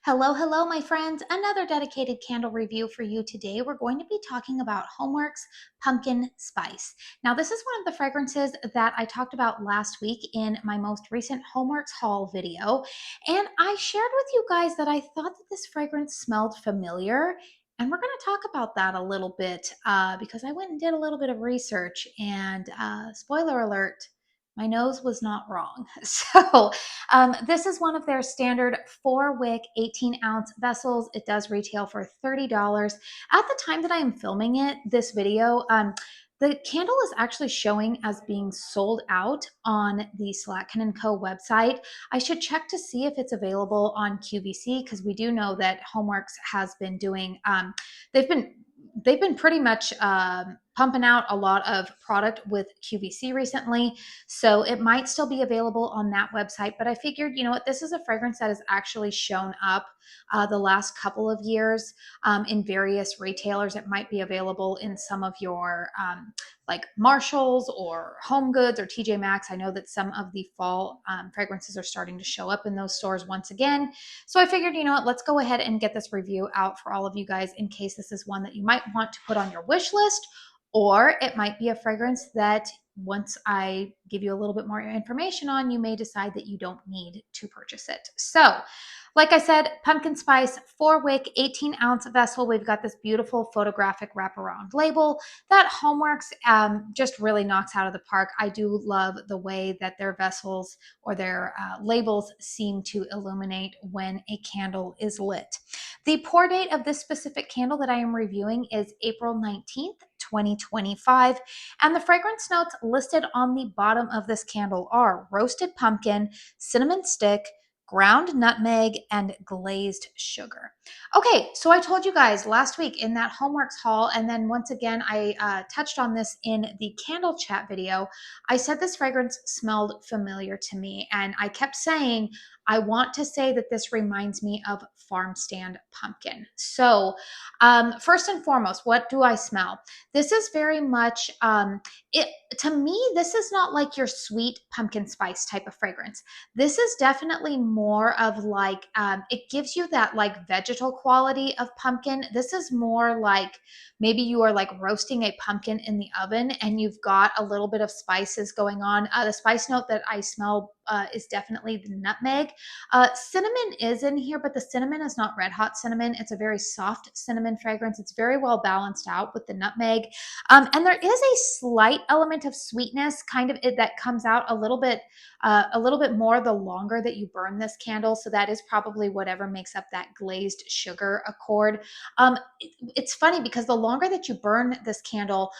Hello, hello, my friends. Another dedicated candle review for you today. We're going to be talking about HOMEWORX Pumpkin Spice. Now, this is one of the fragrances that I talked about last week in my most recent HOMEWORX haul video. And I shared with you guys that I thought that this fragrance smelled familiar. And we're going to talk about that a little bit because I went and did a little bit of research. And spoiler alert, my nose was not wrong. This is one of their standard 4-wick 18-ounce vessels. It does retail for $30. At the time that I am filming this video, the candle is actually showing as being sold out on the Slatkin & Co. website. I should check to see if it's available on QVC because we do know that HOMEWORX has been doing, they've been pretty much pumping out a lot of product with QVC recently. So it might still be available on that website, but I figured, you know what, this is a fragrance that has actually shown up the last couple of years in various retailers. It might be available in some of your like Marshalls or Home Goods or TJ Maxx. I know that some of the fall fragrances are starting to show up in those stores once again. So I figured, you know what, let's go ahead and get this review out for all of you guys in case this is one that you might want to put on your wish list, or it might be a fragrance that once I give you a little bit more information on, you may decide that you don't need to purchase it. So, like I said, pumpkin spice, 4-wick, 18-ounce vessel. We've got this beautiful photographic wraparound label that HOMEWORX just really knocks out of the park. I do love the way that their vessels or their labels seem to illuminate when a candle is lit. The pour date of this specific candle that I am reviewing is April 19th, 2025. And the fragrance notes listed on the bottom of this candle are roasted pumpkin, cinnamon stick, ground nutmeg, and glazed sugar. Okay, so I told you guys last week in that HOMEWORX haul, and then once again, I touched on this in the candle chat video. I said this fragrance smelled familiar to me, and I kept saying, I want to say that this reminds me of Farmstand pumpkin. So first and foremost, what do I smell? This is very much, to me, this is not like your sweet pumpkin spice type of fragrance. This is definitely more of like, it gives you that like vegetal quality of pumpkin. This is more like maybe you are like roasting a pumpkin in the oven and you've got a little bit of spices going on. The spice note that I smell is definitely the nutmeg. Cinnamon is in here, but the cinnamon is not red hot cinnamon. It's a very soft cinnamon fragrance. It's very well balanced out with the nutmeg. And there is a slight element of sweetness kind of that comes out a little bit more the longer that you burn this candle. So that is probably whatever makes up that glazed sugar accord. It's funny because the longer that you burn this candle,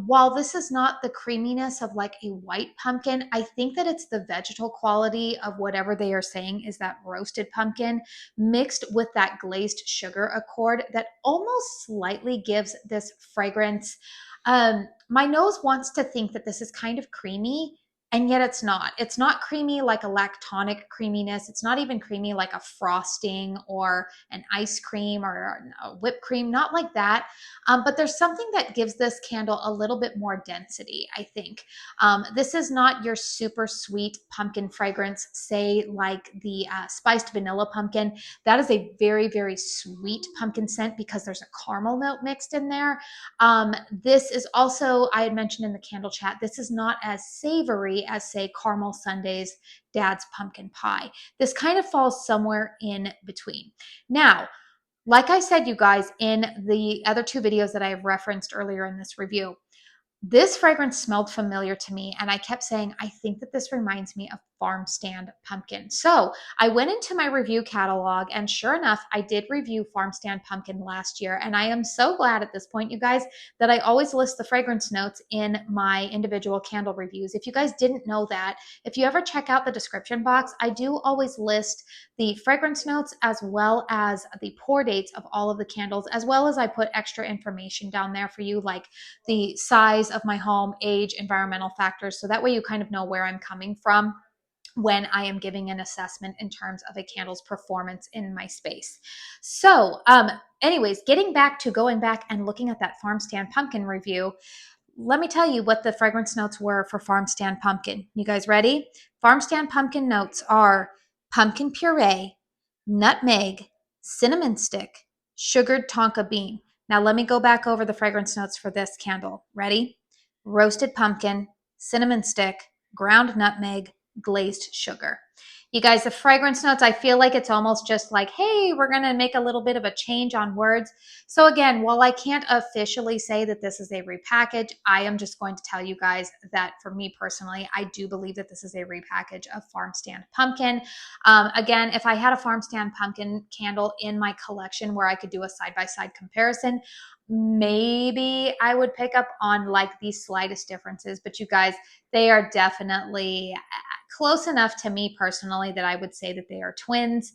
while this is not the creaminess of like a white pumpkin, I think that it's the vegetal quality of whatever they are saying is that roasted pumpkin mixed with that glazed sugar accord that almost slightly gives this fragrance. My nose wants to think that this is kind of creamy, and yet it's not. It's not creamy like a lactonic creaminess. It's not even creamy like a frosting or an ice cream or a whipped cream, not like that. But there's something that gives this candle a little bit more density, I think. This is not your super sweet pumpkin fragrance, say like the spiced vanilla pumpkin. That is a very, very sweet pumpkin scent because there's a caramel note mixed in there. This is also, I had mentioned in the candle chat, this is not as savory as say caramel sundaes, dad's pumpkin pie. This kind of falls somewhere in between. Now, like I said, you guys, in the other two videos that I have referenced earlier in this review, this fragrance smelled familiar to me, and I kept saying, I think that this reminds me of Farmstand pumpkin. So I went into my review catalog, and sure enough, I did review Farmstand pumpkin last year. And I am so glad at this point, you guys, that I always list the fragrance notes in my individual candle reviews. If you guys didn't know that, if you ever check out the description box, I do always list the fragrance notes as well as the pour dates of all of the candles, as well as I put extra information down there for you, like the size of my home, age, environmental factors. So that way you kind of know where I'm coming from when I am giving an assessment in terms of a candle's performance in my space. So anyways, getting back to going back and looking at that Farmstand pumpkin review, let me tell you what the fragrance notes were for Farmstand pumpkin. You guys ready? Farmstand pumpkin notes are pumpkin puree, nutmeg, cinnamon stick, sugared tonka bean. Now let me go back over the fragrance notes for this candle. Ready? Roasted pumpkin, cinnamon stick, ground nutmeg, glazed sugar. You guys, the fragrance notes, I feel like it's almost just like, hey, we're going to make a little bit of a change on words. So again, while I can't officially say that this is a repackage, I am just going to tell you guys that for me personally, I do believe that this is a repackage of Farmstand Pumpkin. Again, if I had a Farmstand Pumpkin candle in my collection where I could do a side-by-side comparison, maybe I would pick up on like these slightest differences, but you guys, they are definitely close enough to me personally that I would say that they are twins.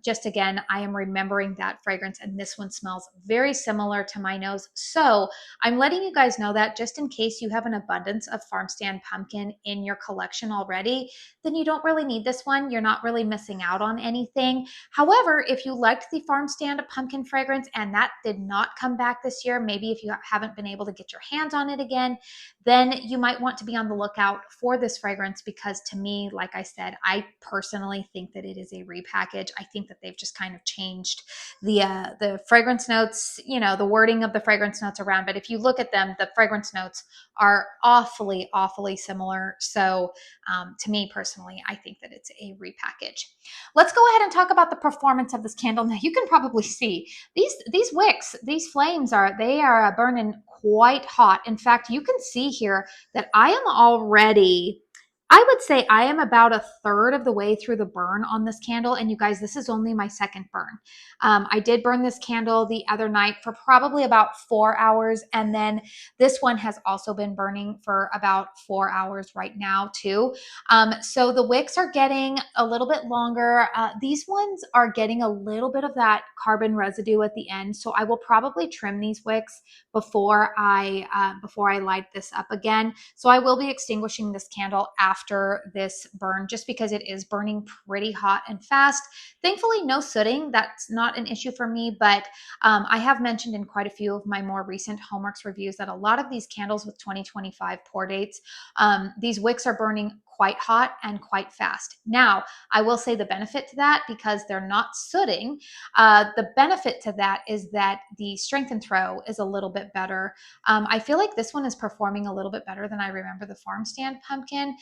Just again, I am remembering that fragrance, and this one smells very similar to my nose. So I'm letting you guys know that just in case you have an abundance of Farmstand Pumpkin in your collection already, then you don't really need this one. You're not really missing out on anything. However, if you liked the Farmstand Pumpkin fragrance and that did not come back this year, maybe if you haven't been able to get your hands on it again, then you might want to be on the lookout for this fragrance, because to me, like I said, I personally think that it is a repackage. I think that they've just kind of changed the fragrance notes, you know, the wording of the fragrance notes around. But if you look at them, the fragrance notes are awfully, awfully similar. So to me personally, I think that it's a repackage. Let's go ahead and talk about the performance of this candle. Now you can probably see these wicks, these flames are burning quite hot. In fact, you can see here that I am already, I would say I am about a third of the way through the burn on this candle. And you guys, this is only my second burn. I did burn this candle the other night for probably about 4 hours. And then this one has also been burning for about 4 hours right now too. So the wicks are getting a little bit longer. These ones are getting a little bit of that carbon residue at the end. So I will probably trim these wicks before I light this up again. So I will be extinguishing this candle after this burn, just because it is burning pretty hot and fast. Thankfully, no sooting. That's not an issue for me, but I have mentioned in quite a few of my more recent HOMEWORX reviews that a lot of these candles with 2025 pour dates, these wicks are burning quite hot and quite fast. Now, I will say the benefit to that, because they're not sooting, the benefit to that is that the strength and throw is a little bit better. I feel like this one is performing a little bit better than I remember the Farmstand Pumpkin.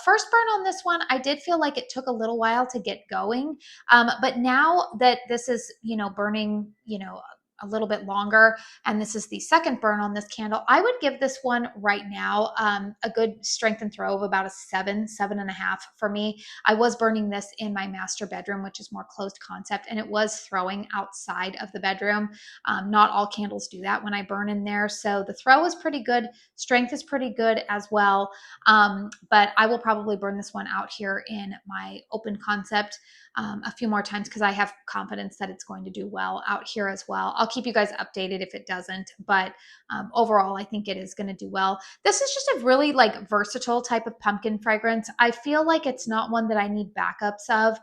First burn on this one, I did feel like it took a little while to get going. But now that this is, you know, burning, you know, a little bit longer, and this is the second burn on this candle, I would give this one right now a good strength and throw of about a 7.5 for me. I was burning this in my master bedroom, which is more closed concept, and it was throwing outside of the bedroom. Not all candles do that when I burn in there. So the throw is pretty good. Strength is pretty good as well. But I will probably burn this one out here in my open concept a few more times, because I have confidence that it's going to do well out here as well. I'll keep you guys updated if it doesn't, but overall, I think it is going to do well. This is just a really like versatile type of pumpkin fragrance. I feel like it's not one that I need backups of.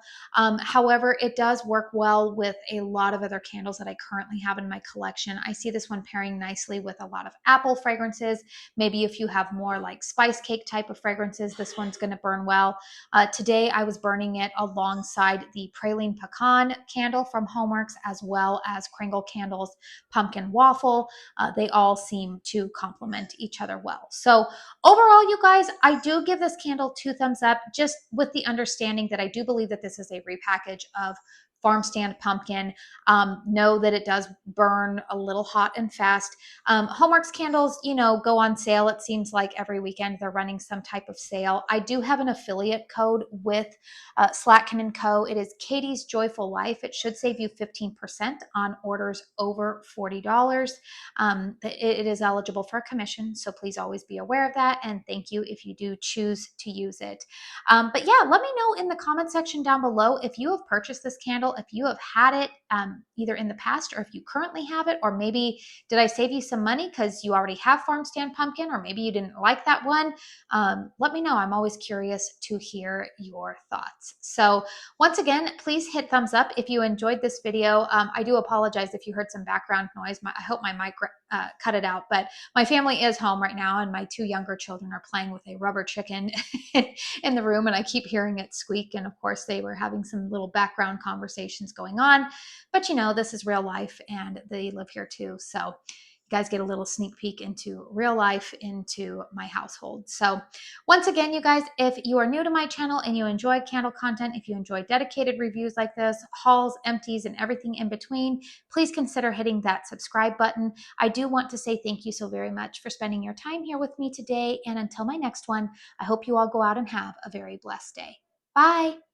However, it does work well with a lot of other candles that I currently have in my collection. I see this one pairing nicely with a lot of apple fragrances. Maybe if you have more like spice cake type of fragrances, this one's going to burn well. Today, I was burning it alongside the Praline Pecan candle from HOMEWORX, as well as Kringle Candles Pumpkin Waffle. They all seem to complement each other well. So overall, you guys, I do give this candle 2 thumbs up, just with the understanding that I do believe that this is a repackage of Farmstand Pumpkin. Know that it does burn a little hot and fast. HOMEWORX candles, you know, go on sale. It seems like every weekend they're running some type of sale. I do have an affiliate code with Slatkin & Co. It is Katie's Joyful Life. It should save you 15% on orders over $40. It is eligible for a commission, so please always be aware of that. And thank you if you do choose to use it. But yeah, let me know in the comment section down below if you have purchased this candle, if you have had it either in the past, or if you currently have it, or maybe did I save you some money because you already have Farmstand Pumpkin, or maybe you didn't like that one. Let me know. I'm always curious to hear your thoughts. So once again, please hit thumbs up if you enjoyed this video. I do apologize if you heard some background noise. I hope my cut it out. But my family is home right now, and my two younger children are playing with a rubber chicken in the room, and I keep hearing it squeak. And of course, they were having some little background conversations going on. But you know, this is real life, and they live here too. So you guys get a little sneak peek into real life, into my household. So once again, you guys, if you are new to my channel and you enjoy candle content, if you enjoy dedicated reviews like this, hauls, empties, and everything in between, please consider hitting that subscribe button. I do want to say thank you so very much for spending your time here with me today. And until my next one, I hope you all go out and have a very blessed day. Bye.